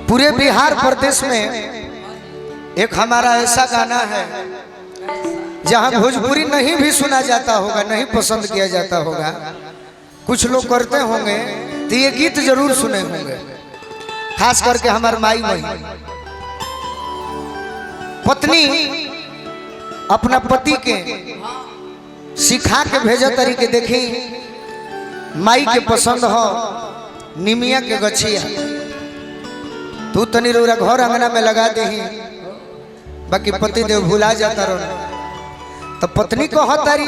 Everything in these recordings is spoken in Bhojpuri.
पूरे बिहार प्रदेश में एक हमारा ऐसा गाना है जहां भोजपुरी नहीं भी सुना जाता होगा, नहीं पसंद किया जाता होगा, कुछ लोग करते होंगे तो ये गीत जरूर सुने होंगे। खास करके हमारे माई पत्नी अपना पति के सिखा के भेजा तरीके देखी, माई के पसंद हो निमिया के गछिया, तू तनी रोरा घर अंगना में लगा दे, बाकी पति देव भुला जाता रहो। तो पत्नी को हतारी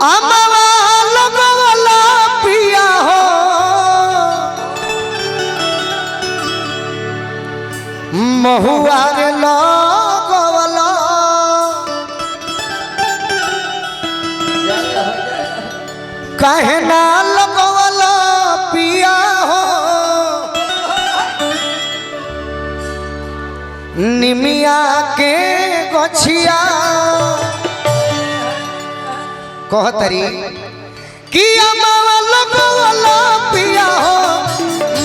अमवा लगवला पिया हो, महुआ रे लगवला, काहे ना लगवला पिया हो, निमिया के गछिया। कहतरी कि अमवा लगवला पिया हो,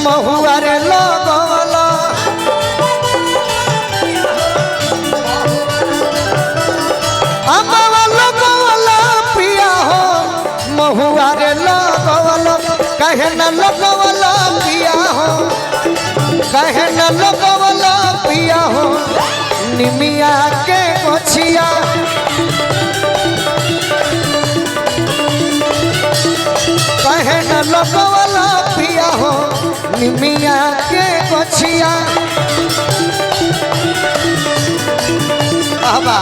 महुआ रे लगवला, अमवा लगवला पिया हो, महुआ रे लगवला, कहे न लगवला पिया हो, कहे न लगवला पिया हो, निमिया के गछिया। कहे न लगवला पिया हो, निमिया के गछिया। बाबा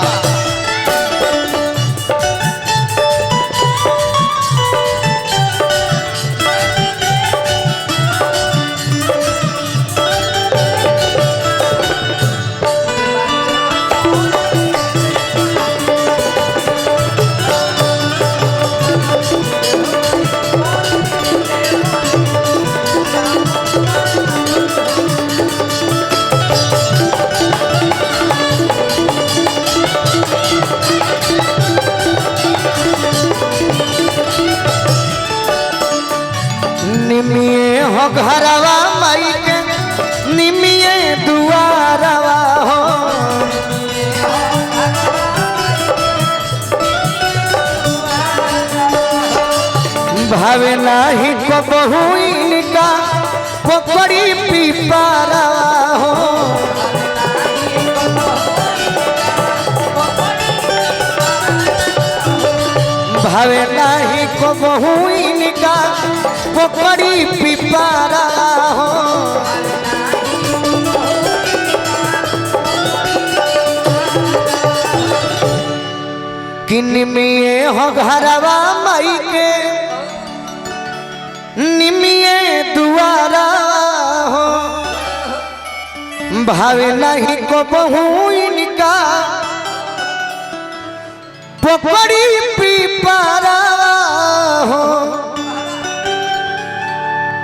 निमिये हो घरवा माई के, निमिये दुआरवा हो, भावे नाही को बहु इनका पोखरी पीपारवा हो, भावे नाही को बहु इनका पोखरी पीपारा हो। कि निमिये हो घरवा माई के, निमिये दुआरा हो, भावे नहीं को बहु इनका पोखरी पीपारा हो।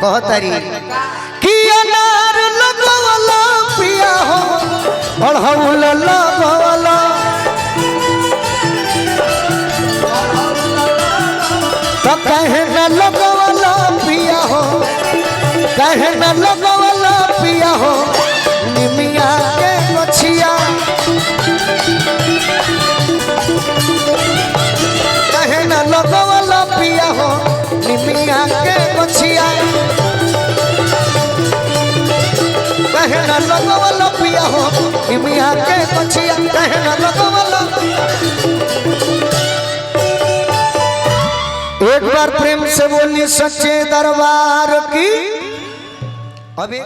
कहतरी कि अनार लगवला पिया हो, अड़हुल लगवला, तो कहे न लगवला पिया हो, कहे न लगवला पिया हो, निमिया के गछिया। कहे न लगवला पिया हो, निमिया के गछिया। कहे न लगवला पिया हो, निमिया के गछिया। कहे न लगवला। एक बार प्रेम से बोली सच्चे दरबार की। अबे